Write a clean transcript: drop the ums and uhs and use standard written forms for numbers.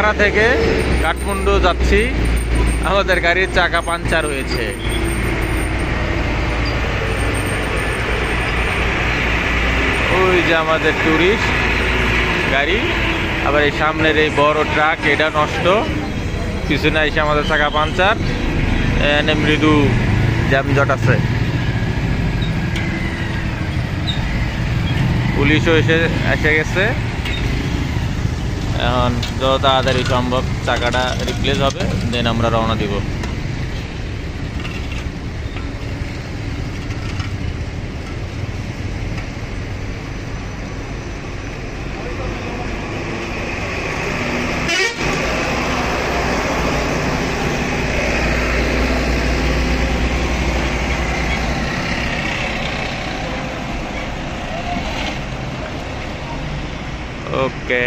পোখারা থেকে কাঠমান্ডু যাচ্ছি, আমাদের গাড়ির চাকা পাঞ্চার হয়েছে। ওই যে আমাদের ট্যুরিস্ট গাড়ি, আবার এই সামনের এই বড় ট্রাক এটা নষ্ট, পিছনে এসে আমাদের চাকা পাঞ্চার, এনে মৃদু যানজট আছে। পুলিশও এসে গেছে, এখন যত তাড়াতাড়ি সম্ভব চাকাটা রিপ্লেস হবে, দেন আমরা রওনা দিব। ওকে।